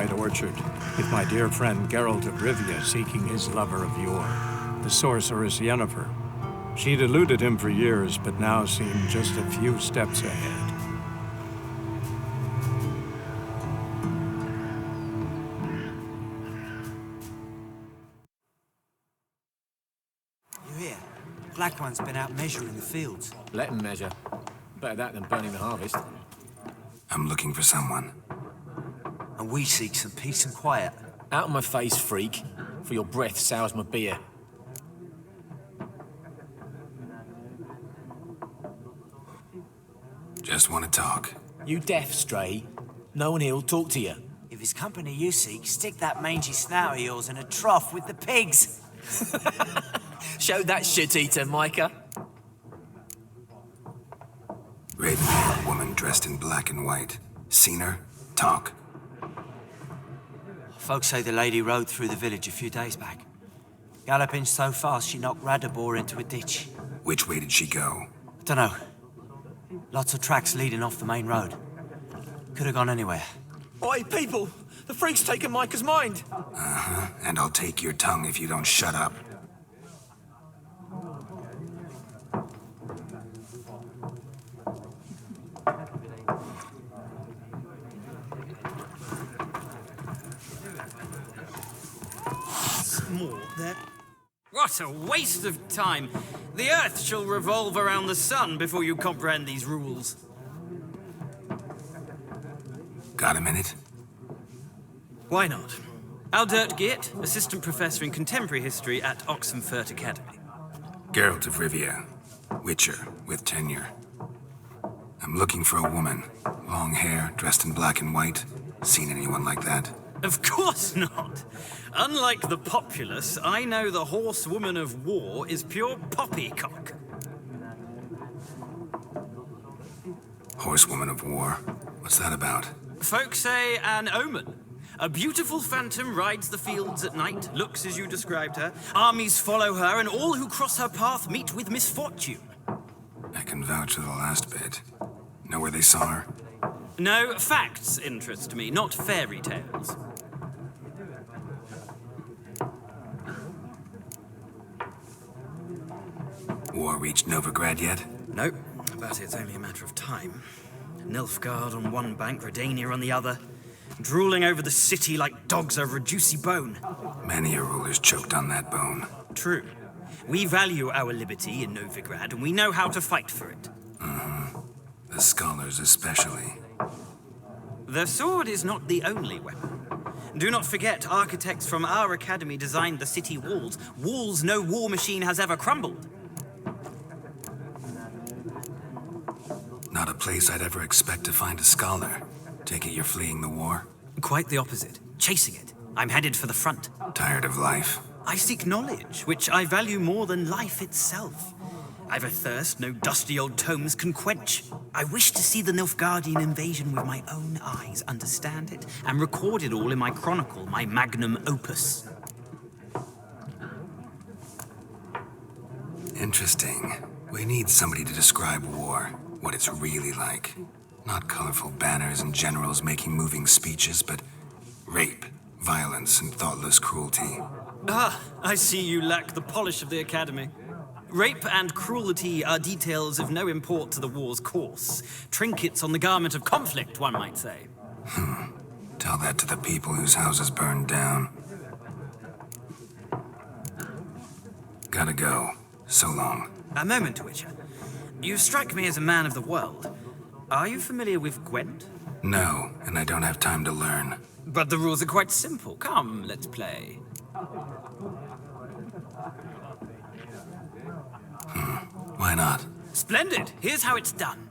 White Orchard, with my dear friend Geralt of Rivia seeking his lover of yore, the sorceress Yennefer. She'd eluded him for years, but now seemed just a few steps ahead. You hear? Black One's been out measuring the fields. Let him measure. Better that than burning the harvest. I'm looking for someone. And we seek some peace and quiet. Out of my face, freak. For your breath sours my beer. Just want to talk. You deaf, Stray? No one here'll talk to you. If it's company you seek, stick that mangy snout of yours in a trough with the pigs. Show that shit-eater, Micah. Raven-haired woman dressed in black and white. Seen her? Talk. Folks say the lady rode through the village a few days back. Galloping so fast she knocked Radabor into a ditch. Which way did she go? Dunno. Lots of tracks leading off the main road. Could have gone anywhere. Oi, people! The freak's taken Micah's mind! Uh-huh. And I'll take your tongue if you don't shut up. More there. What a waste of time! The Earth shall revolve around the sun before you comprehend these rules. Got a minute? Why not? Aldert Geert, Assistant Professor in Contemporary History at Oxenfurt Academy. Geralt of Rivia. Witcher, with tenure. I'm looking for a woman. Long hair, dressed in black and white. Seen anyone like that? Of course not! Unlike the populace, I know the horsewoman of war is pure poppycock. Horsewoman of war? What's that about? Folk say an omen. A beautiful phantom rides the fields at night, looks as you described her. Armies follow her, and all who cross her path meet with misfortune. I can vouch for the last bit. Know where they saw her? No, facts interest me, not fairy tales. War reached Novigrad yet? No, but it's only a matter of time. Nilfgaard on one bank, Redania on the other, drooling over the city like dogs over a juicy bone. Many a ruler's choked on that bone. True. We value our liberty in Novigrad, and we know how to fight for it. The scholars especially. The sword is not the only weapon. Do not forget, architects from our academy designed the city walls. Walls no war machine has ever crumbled. Not a place I'd ever expect to find a scholar. Take it you're fleeing the war? Quite the opposite. Chasing it. I'm headed for the front. Tired of life? I seek knowledge, which I value more than life itself. I've a thirst no dusty old tomes can quench. I wish to see the Nilfgaardian invasion with my own eyes, understand it, and record it all in my chronicle, my magnum opus. Interesting. We need somebody to describe war, what it's really like. Not colorful banners and generals making moving speeches, but rape, violence, and thoughtless cruelty. Ah, I see you lack the polish of the academy. Rape and cruelty are details of no import to the war's course. Trinkets on the garment of conflict, one might say. Tell that to the people whose houses burned down. Gotta go. So long. A moment, Witcher. You strike me as a man of the world. Are you familiar with Gwent? No, and I don't have time to learn. But the rules are quite simple. Come, let's play. Why not? Splendid. Here's how it's done.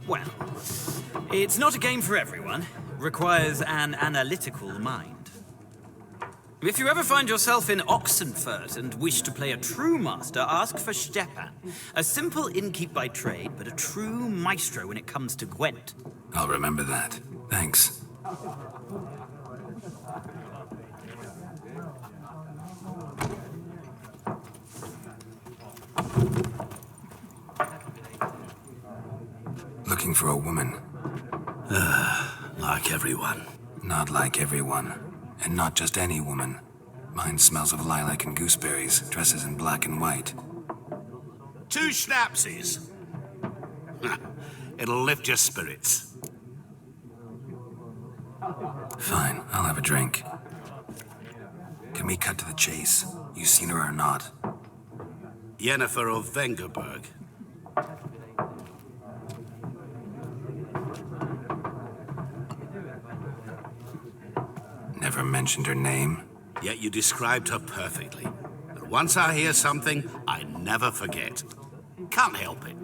Well, it's not a game for everyone. Requires an analytical mind. If you ever find yourself in Oxenfurt and wish to play a true master, ask for Stepan. A simple innkeep by trade, but a true maestro when it comes to Gwent. I'll remember that. Thanks. Looking for a woman. Like everyone. Not like everyone. And not just any woman. Mine smells of lilac and gooseberries, dresses in black and white. 2 schnapsies. It'll lift your spirits. Fine, I'll have a drink. Can we cut to the chase? You seen her or not? Yennefer of Vengerberg. Never mentioned her name? Yet you described her perfectly. But once I hear something, I never forget. Can't help it.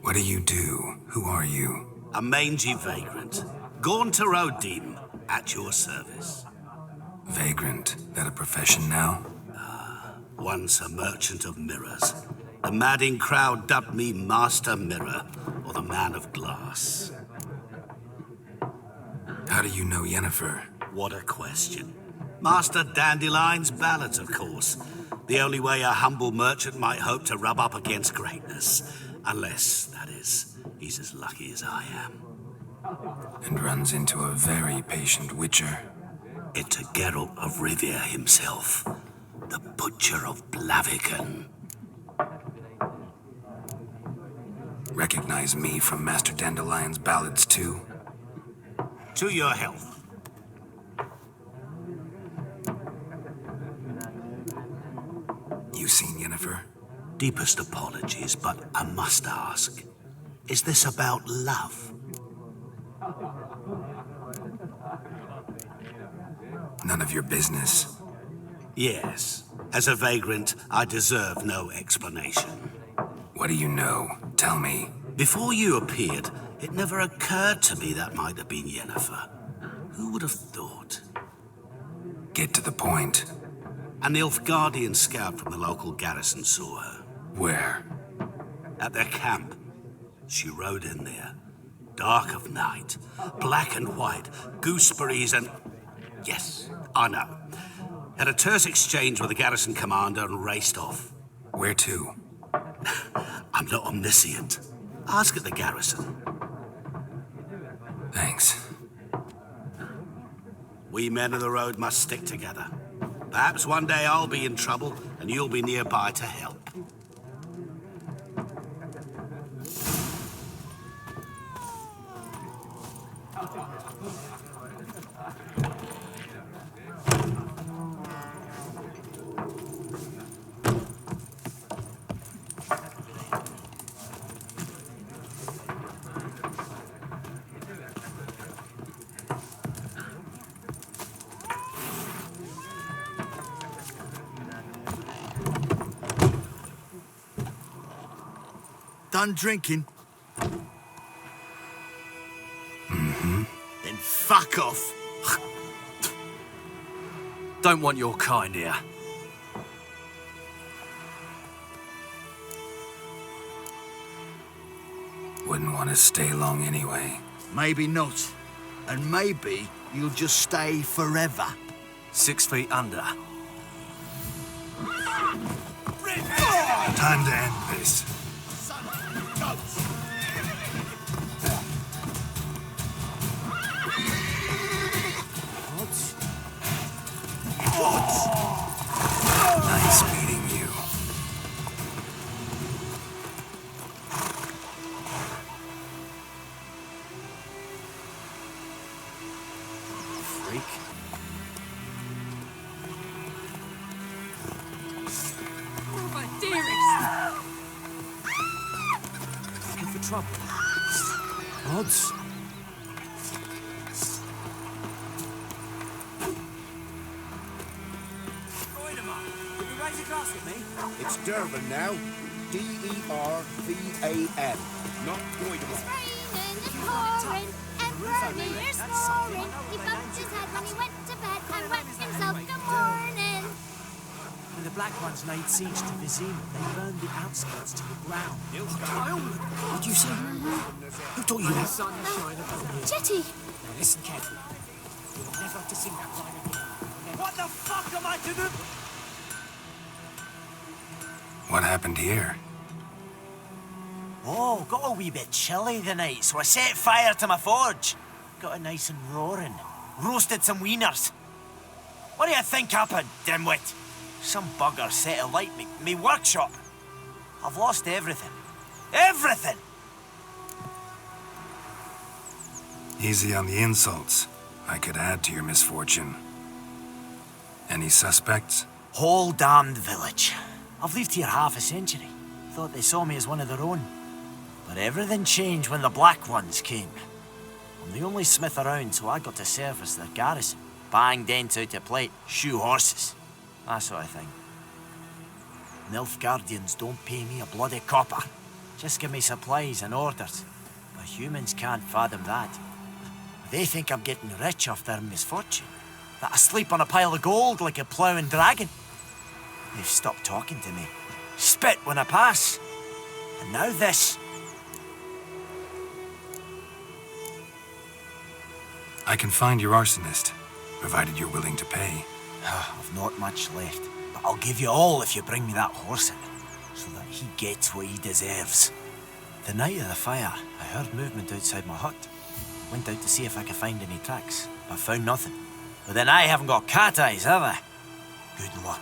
What do you do? Who are you? A mangy vagrant. Gaunter Odim, at your service. Vagrant. That a profession now? Once a merchant of mirrors. The madding crowd dubbed me Master Mirror, or the Man of Glass. How do you know Yennefer? What a question. Master Dandelion's ballads, of course. The only way a humble merchant might hope to rub up against greatness. Unless, that is, he's as lucky as I am. And runs into a very patient witcher. It's a Geralt of Rivia himself. The Butcher of Blaviken. Recognize me from Master Dandelion's ballads too? To your health. You seen Yennefer? Deepest apologies, but I must ask. Is this about love? None of your business. Yes. As a vagrant, I deserve no explanation. What do you know? Tell me. Before you appeared, it never occurred to me that might have been Yennefer. Who would have thought? Get to the point. A Nilfgaardian scout from the local garrison saw her. Where? At their camp. She rode in there. Dark of night. Black and white. Gooseberries and... Yes, I know. Had a terse exchange with the garrison commander and raced off. Where to? I'm not omniscient. Ask at the garrison. Thanks. We men of the road must stick together. Perhaps one day I'll be in trouble and you'll be nearby to help. Done drinking? Mm-hmm. Then fuck off. Don't want your kind here. Wouldn't want to stay long anyway. Maybe not. And maybe you'll just stay forever. 6 feet under. Time to end this. Nice meeting you. Freak. Oh, my dearest! Looking for trouble. Odds. Right across with me. It's Durban now. D-E T-R-V-A-N. Not Goiderman. It's raining, it's pouring, and Vermeer's snoring. He bumped his head when he went to bed and wept himself good morning. When the Black Ones laid siege to Vizima, they burned the outskirts to the ground. What did you say? Who taught you that? Jetty! Now listen carefully. You'll never have to sing that line again. Never. What the fuck am I to do? What happened here? Oh, got a wee bit chilly the night, so I set fire to my forge. Got it nice and roaring. Roasted some wieners. What do you think happened, dimwit? Some bugger set alight me workshop. I've lost everything. Everything! Easy on the insults. I could add to your misfortune. Any suspects? Whole damned village. I've lived here half a century. Thought they saw me as one of their own. But everything changed when the Black Ones came. I'm the only smith around, so I got to service their garrison. Bang dents out of plate, shoe horses. That sort of thing. Nilfgaardians don't pay me a bloody copper. Just give me supplies and orders. But humans can't fathom that. They think I'm getting rich off their misfortune. That I sleep on a pile of gold like a ploughing dragon. They've stopped talking to me. Spit when I pass. And now this. I can find your arsonist, provided you're willing to pay. I've not much left, but I'll give you all if you bring me that horse in, so that he gets what he deserves. The night of the fire, I heard movement outside my hut. Went out to see if I could find any tracks, but found nothing. But then I haven't got cat eyes, have I? Good luck.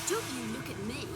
Don't you look at me.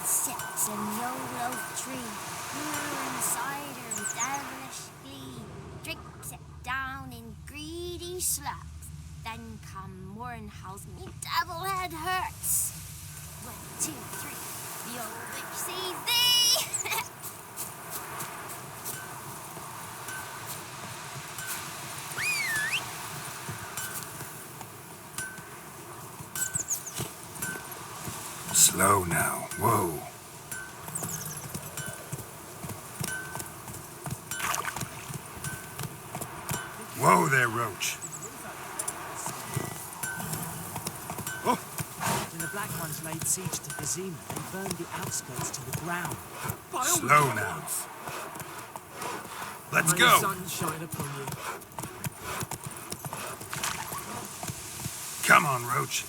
Sits in the old oak tree, brewing cider with devilish glee. Drinks it down in greedy slugs. Then come morn howls me devil head hurts. 1, 2, 3, the old witch sees thee. Slow now. Whoa. Whoa there, Roach. Oh. When the Black Ones laid siege to Vizima, they burned the outskirts to the ground. Slow now. Let's May go. the sun shine upon you. Come on, Roach.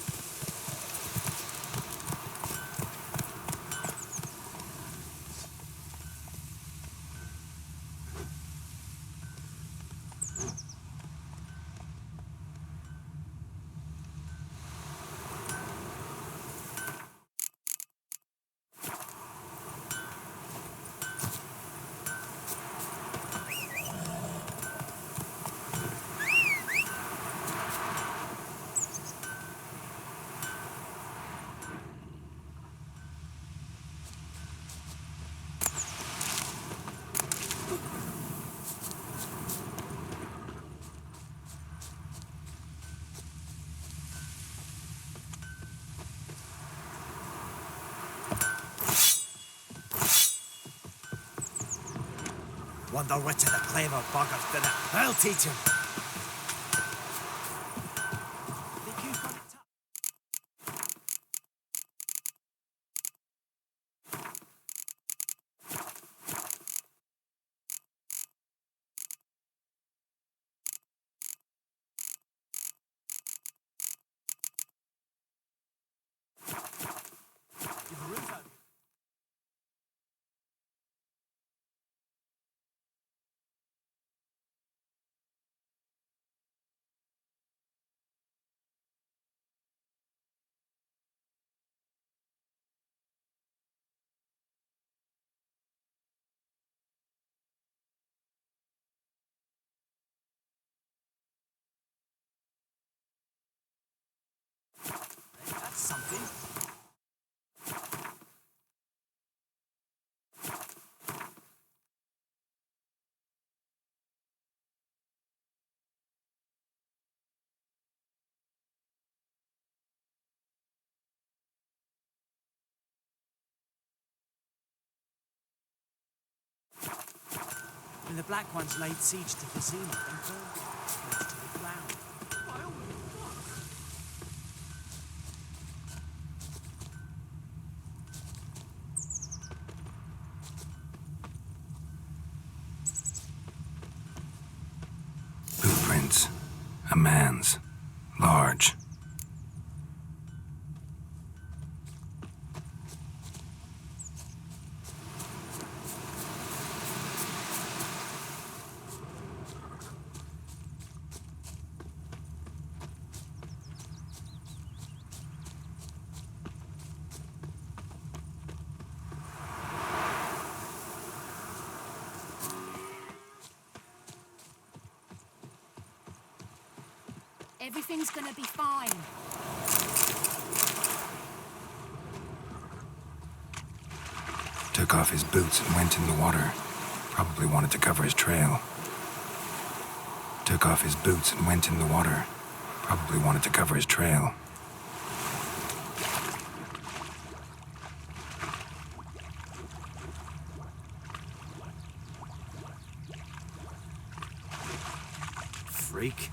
Wonder which of the clever buggers did it. I'll teach him. Think you've got it tough? You've room out. That's something. When the Black Ones laid siege to Vizima, they burned the outskirts to the ground. Footprints. A man's. Large. Everything's gonna be fine. Took off his boots and went in the water. Probably wanted to cover his trail. Took off his boots and went in the water. Probably wanted to cover his trail. Freak.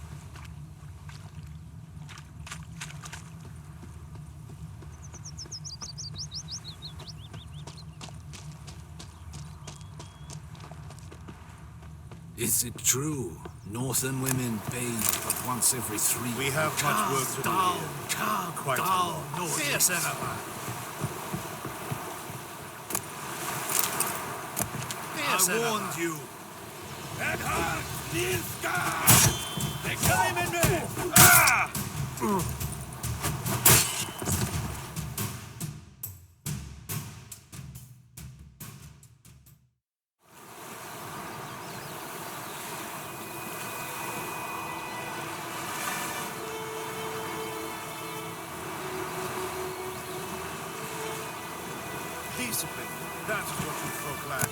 Is it true? Northern women bathe but once every 3 We have much work to do here. Quite a lot. Fierce I warned you. They're coming in there! Ah! Discipline. That is what you folk lack.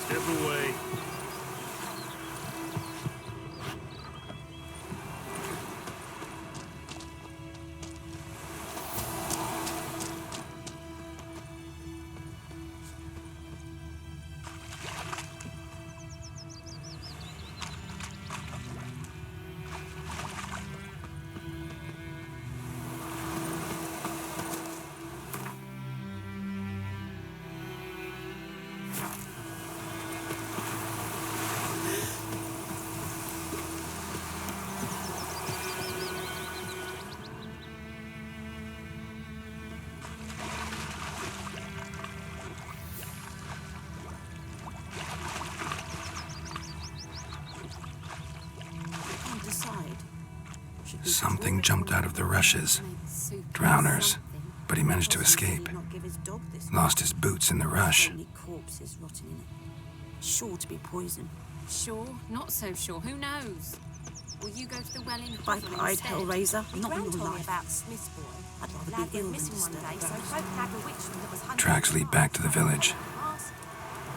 Step away. Something jumped out of the rushes. Drowners. But he managed to escape. Lost his boots in the rush. Corpses rotting in it. Sure to be poison. Sure, not so sure. Who knows? Will you go to the well in By Hovel pride, instead? Hellraiser, not in your life. about Smith's boy. I'd rather Lad be ill went than missing one disturb day, so Rose. folk nabbed a witchman that was hunting. Tracks lead back to the village.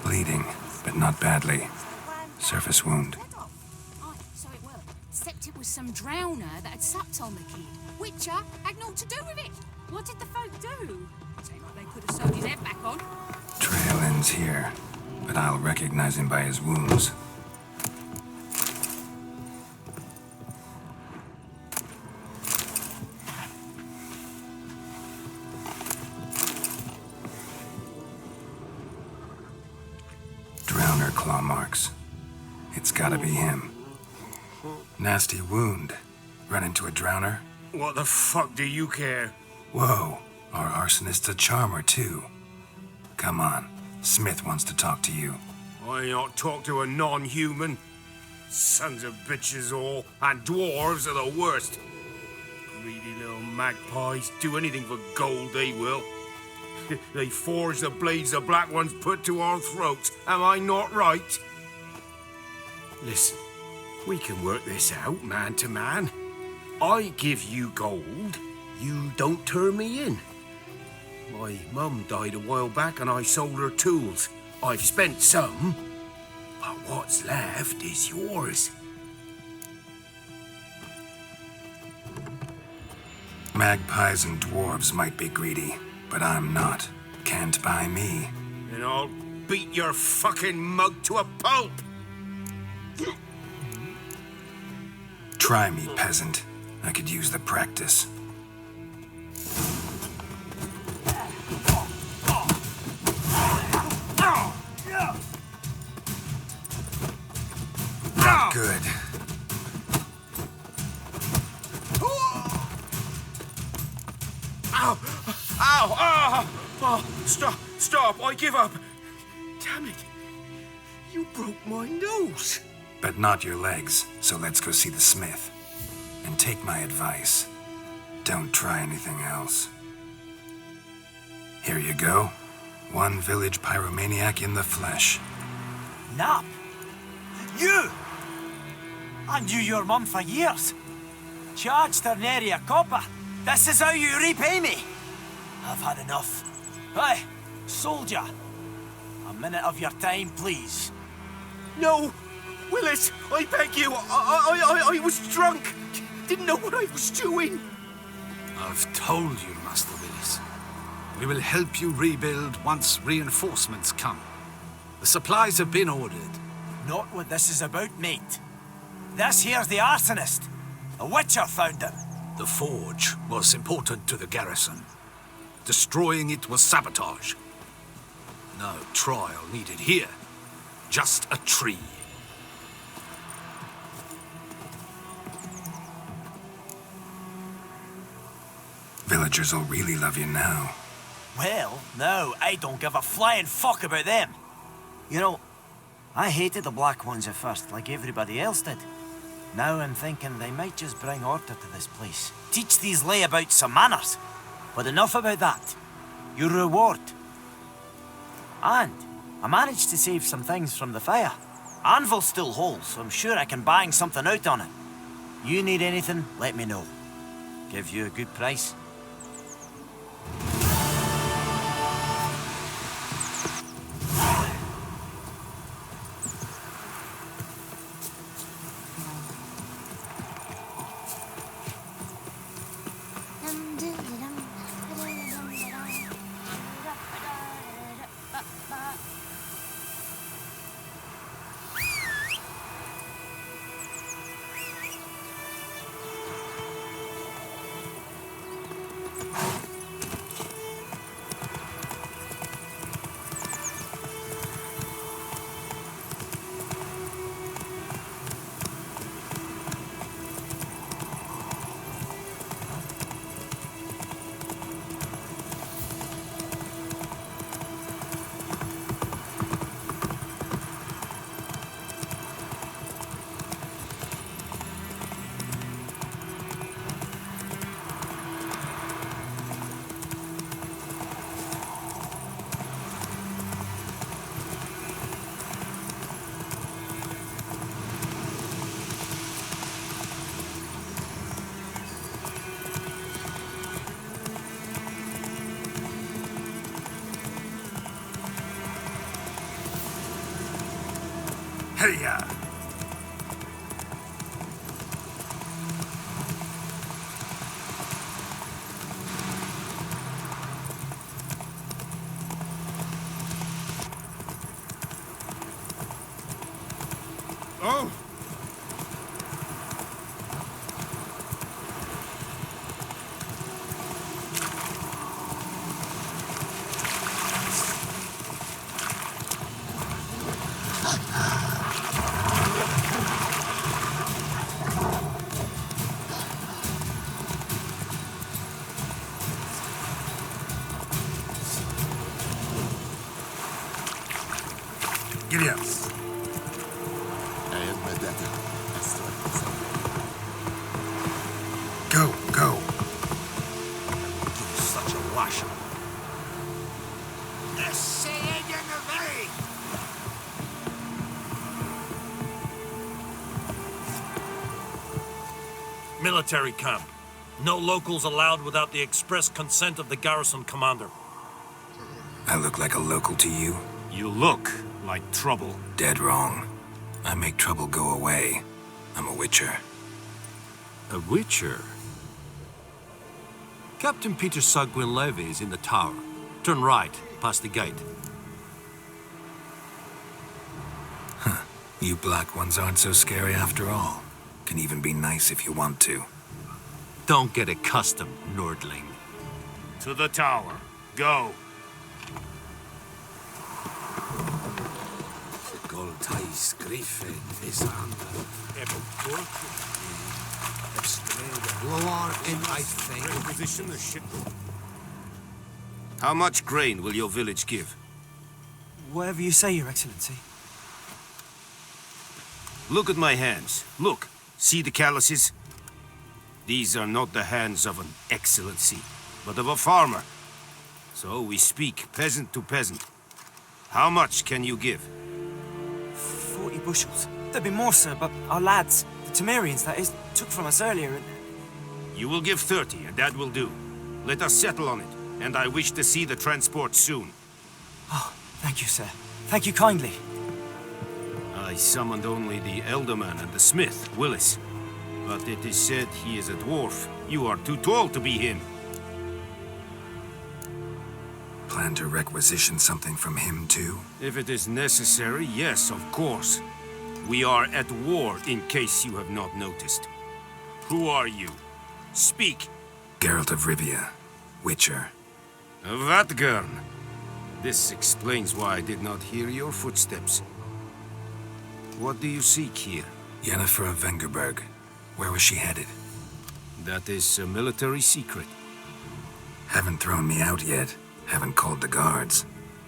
Bleeding, but not badly. Surface wound. Aye, so it were. Except it was some drowner that had supped on the kid. Witcher had naught to do with it. What did the folk do? Seemed like they could have sewed his head back on. Trail ends here, but I'll recognize him by his wounds. Drowner claw marks. It's gotta be him. Nasty wound. Run into a drowner? What the fuck do you care? Whoa, our arsonist's a charmer too. Come on, Smith wants to talk to you. I not talk to a non-human. Sons of bitches all, and dwarves are the worst. Greedy little magpies, do anything for gold they will. They forge the blades the black ones put to our throats. Am I not right? Listen, we can work this out man to man. I give you gold, you don't turn me in. My mum died a while back and I sold her tools. I've spent some, but what's left is yours. Magpies and dwarves might be greedy, but I'm not. Can't buy me. And I'll beat your fucking mug to a pulp. Try me, peasant. I could use the practice. Not good. Ow! Ow! Ow! Oh, stop! I give up. Damn it! You broke my nose. But not your legs, so let's go see the smith. And take my advice. Don't try anything else. Here you go. One village pyromaniac in the flesh. Nap? You? I knew your mum for years. Charged her nary a copper. This is how you repay me. I've had enough. Hey, soldier. A minute of your time, please. No! Willis, I beg you. I was drunk. Didn't know what I was doing. I've told you, Master Willis. We will help you rebuild once reinforcements come. The supplies have been ordered. Not what this is about, mate. This here's the arsonist. A witcher found him. The forge was important to the garrison. Destroying it was sabotage. No trial needed here. Just a tree. Villagers will really love you now. Well, no, I don't give a flying fuck about them. You know, I hated the black ones at first, like everybody else did. Now I'm thinking they might just bring order to this place. Teach these layabouts some manners. But enough about that. Your reward. And I managed to save some things from the fire. Anvil's still whole, so I'm sure I can bang something out on it. You need anything, let me know. Give you a good price. Hey-ya! Oh! Giddy up. Go, go. Give you such a wash. Military camp. No locals allowed without the express consent of the garrison commander. I look like a local to you? You look like trouble. Dead wrong. I make trouble go away. I'm a witcher. A witcher? Captain Peter Sagwin Levy is in the tower. Turn right, past the gate. Huh. You black ones aren't so scary after all. Can even be nice if you want to. Don't get accustomed, Nordling. To the tower. Go. Goltais Griffin is under Lower in I think. Position the ship. How much grain will your village give? Whatever you say, Your Excellency. Look at my hands. Look. See the calluses? These are not the hands of an excellency, but of a farmer. So we speak peasant to peasant. How much can you give? 40 bushels. There'd be more, sir, but our lads, the Temerians, that is, took from us earlier and... You will give 30, and that will do. Let us settle on it, and I wish to see the transport soon. Oh, thank you, sir. Thank you kindly. I summoned only the Elderman and the smith, Willis. But it is said he is a dwarf. You are too tall to be him. Plan to requisition something from him, too? If it is necessary, yes, of course. We are at war, in case you have not noticed. Who are you? Speak. Geralt of Rivia, Witcher. Vatgern. This explains why I did not hear your footsteps. What do you seek here? Yennefer of Vengerberg. Where was she headed? That is a military secret. Haven't thrown me out yet. Haven't called the guards.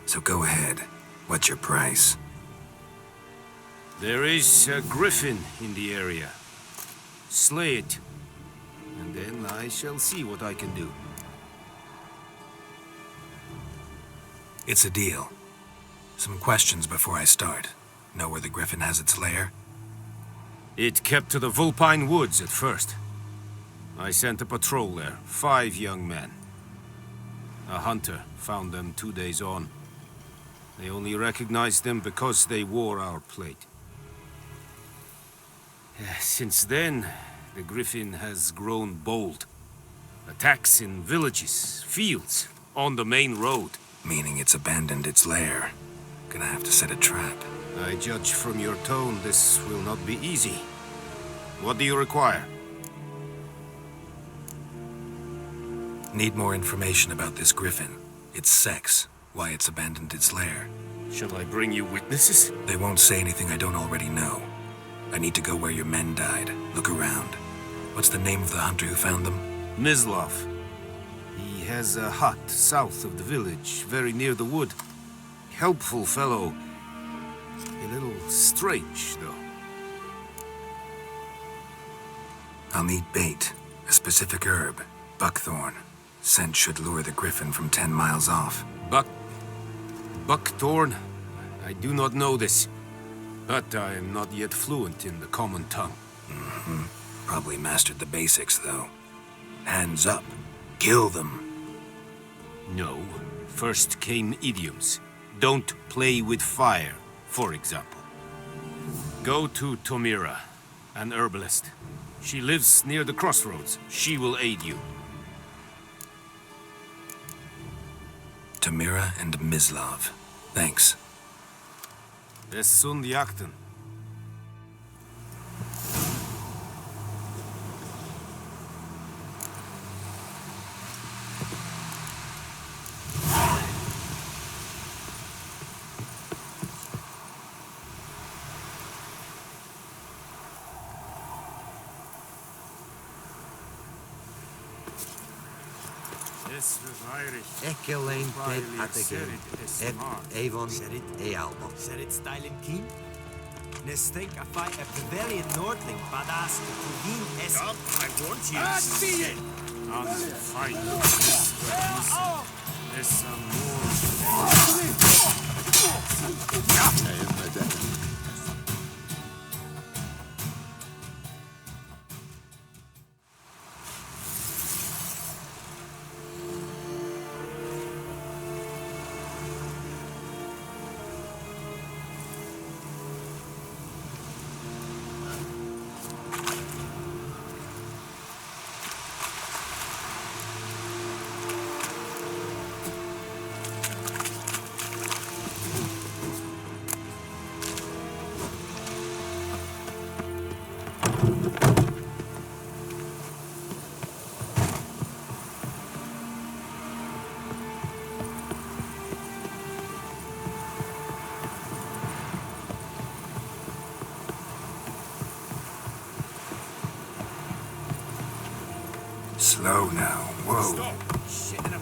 So go ahead. What's your price? There is a griffin in the area. Slay it. And then I shall see what I can do. It's a deal. Some questions before I start. Know where the griffin has its lair? It kept to the Vulpine Woods at first. I sent a patrol there, 5 young men. A hunter found them 2 days on. They only recognized them because they wore our plate. Since then, the griffin has grown bold. Attacks in villages, fields, on the main road. Meaning it's abandoned its lair. Gonna have to set a trap. I judge from your tone this will not be easy. What do you require? Need more information about this griffin. Its sex, why it's abandoned its lair. Shall I bring you witnesses? They won't say anything I don't already know. I need to go where your men died. Look around. What's the name of the hunter who found them? Mislav. He has a hut south of the village, very near the wood. Helpful fellow. A little strange, though. I'll need bait, a specific herb, buckthorn. Scent should lure the griffin from 10 miles off. Buckthorn? I do not know this, but I am not yet fluent in the common tongue. Probably mastered the basics, though. Hands up. Kill them. No. First came idioms. Don't play with fire, for example. Go to Tomira, an herbalist. She lives near the crossroads. She will aid you. Tomira and Mislav. Thanks. Es sun jakten. Ekelein pet at the game. Avon Serit Ealbo. Serit styling keen? Nestink a fight a Bavarian Nordling badass Kuvin es. I want you. Ah, see it! On the fight. This Slow now. Whoa. Shit in a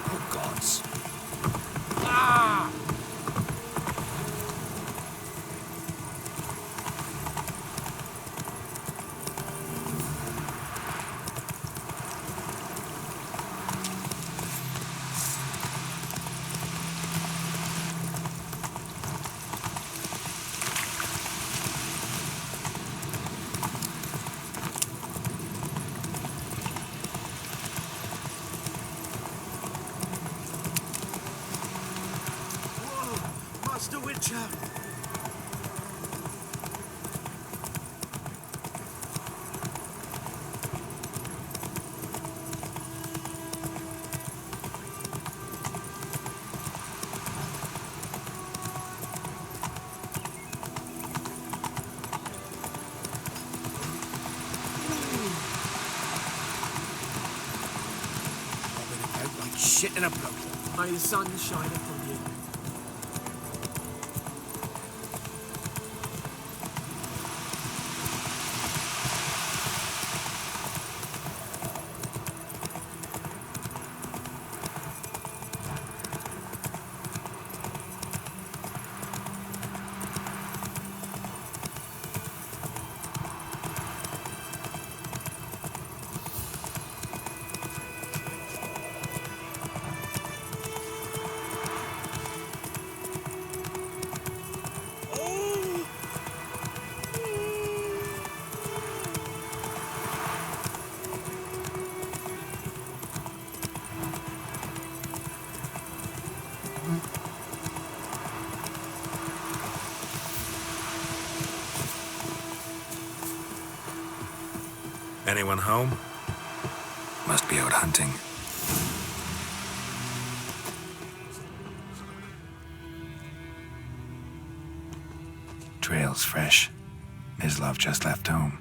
Oh gods. Ah! Master Witcher! Like shit in a brook. May the sun shine upon you. Anyone home? Must be out hunting. Trail's fresh. Mislav just left home.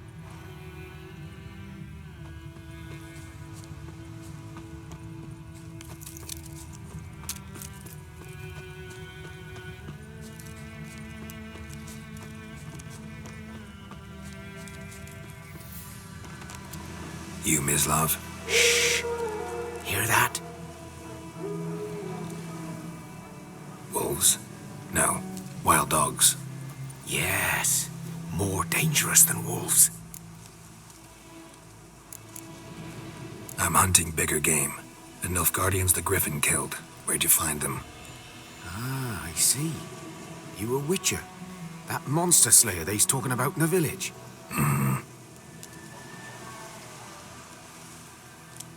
You, Mislav? Shh! Hear that? Wolves? No. Wild dogs. Yes. More dangerous than wolves. I'm hunting bigger game. The Nilfgaardians the Griffin killed. Where'd you find them? Ah, I see. You a Witcher. That monster slayer they's talking about in the village.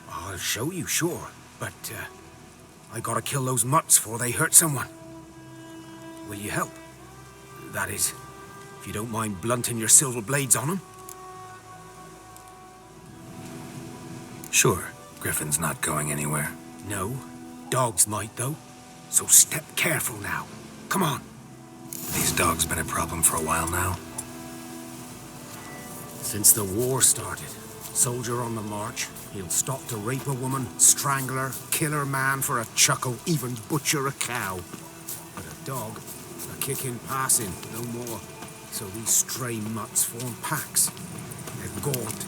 I'll show you, sure. But, I gotta kill those mutts before they hurt someone. Will you help? That is, if you don't mind blunting your silver blades on them. Sure, Griffin's not going anywhere. No, dogs might though. So step careful now. Come on. These dogs been a problem for a while now? Since the war started, soldier on the march, he'll stop to rape a woman, strangle her, kill her man for a chuckle, even butcher a cow. But a dog, a kicking passing, no more. So these stray mutts form packs. They're gaunt.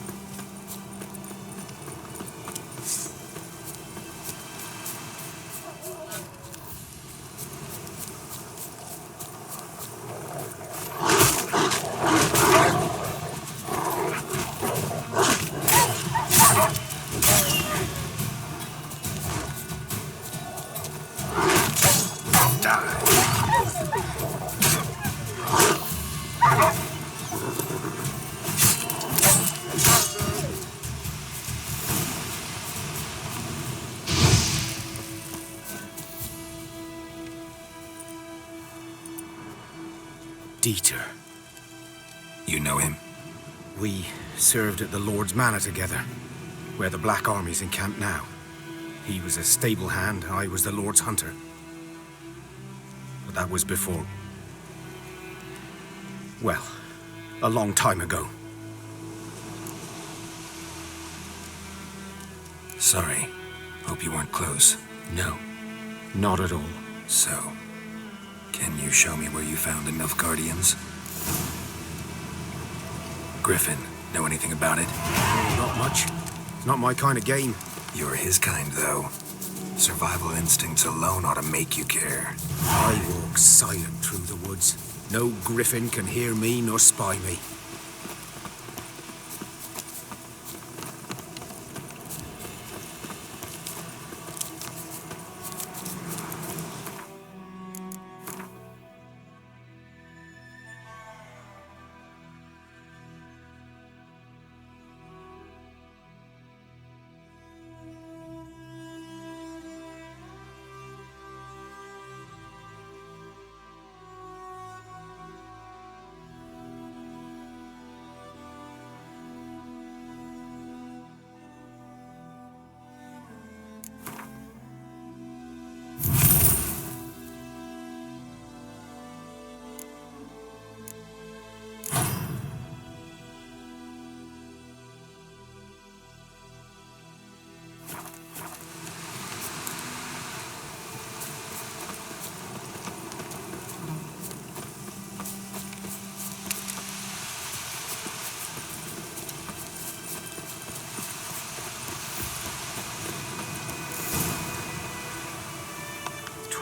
Dieter. You know him? We served at the Lord's Manor together, where the Black Army's encamped now. He was a stable hand, I was the Lord's hunter. But that was before... well, a long time ago. Sorry. Hope you weren't close. No, not at all. So, can you show me where you found the Nilfgaardians? Griffin, know anything about it? Not much. It's not my kind of game. You're his kind, though. Survival instincts alone ought to make you care. I walk silent through the woods. No griffin can hear me nor spy me.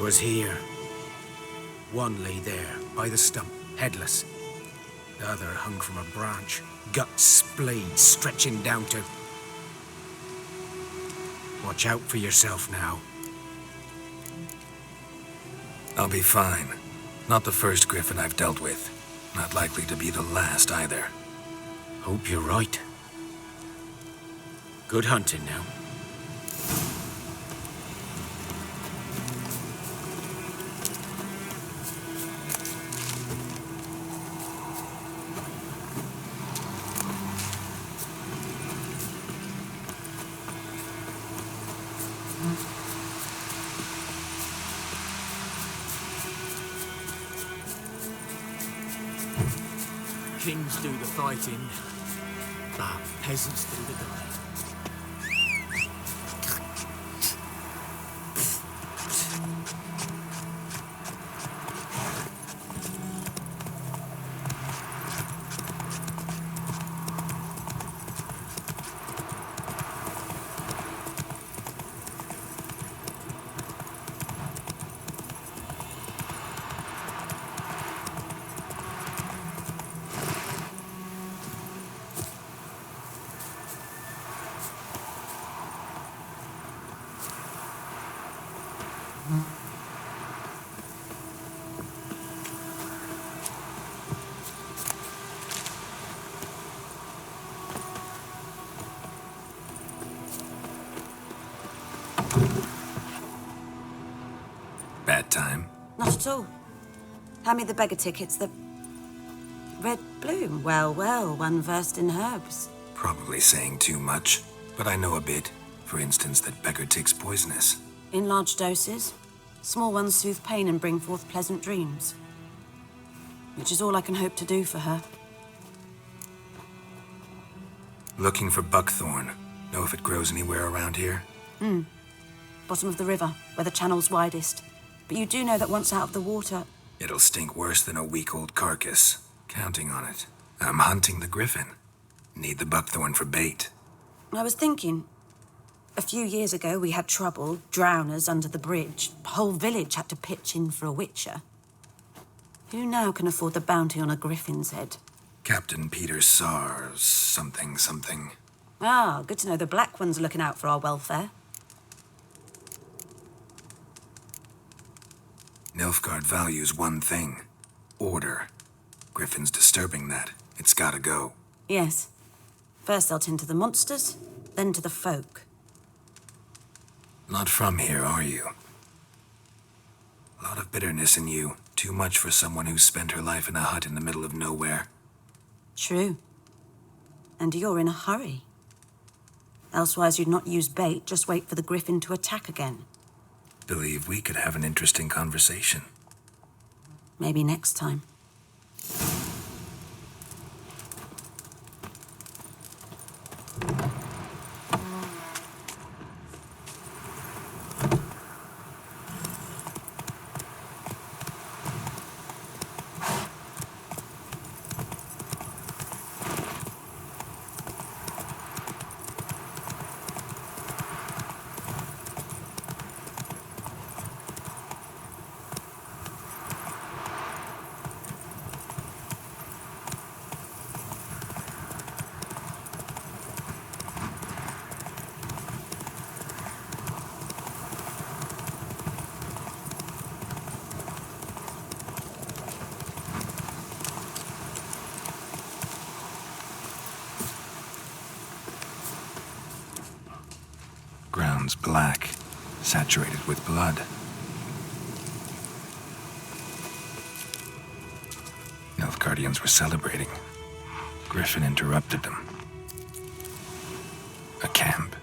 Was here. One lay there, by the stump, headless. The other hung from a branch, guts splayed, stretching down to... Watch out for yourself now. I'll be fine. Not the first griffin I've dealt with. Not likely to be the last either. Hope you're right. Good hunting now. Kings do the fighting, but peasants do the dying. Bad time? Not at all. Hand me the beggar tickets, the red bloom. Well, well, one versed in herbs. Probably saying too much, but I know a bit. For instance, that beggar tick's poisonous. In large doses. Small ones soothe pain and bring forth pleasant dreams. Which is all I can hope to do for her. Looking for buckthorn. Know if it grows anywhere around here? Bottom of the river, where the channel's widest. But you do know that once out of the water... It'll stink worse than a week-old carcass. Counting on it. I'm hunting the griffin. Need the buckthorn for bait. I was thinking... A few years ago, we had trouble, drowners under the bridge. The whole village had to pitch in for a witcher. Who now can afford the bounty on a griffin's head? Captain Peter Sars, something. Ah, good to know the Black Ones are looking out for our welfare. Nilfgaard values one thing. Order. Griffin's disturbing that. It's gotta go. Yes. First they'll tend to the monsters, then to the folk. Not from here, are you? A lot of bitterness in you. Too much for someone who's spent her life in a hut in the middle of nowhere. True. And you're in a hurry. Elsewise you'd not use bait, just wait for the griffin to attack again. Believe we could have an interesting conversation. Maybe next time. Ground's black, saturated with blood. Nilfgaardians were celebrating. Griffin interrupted them. A camp.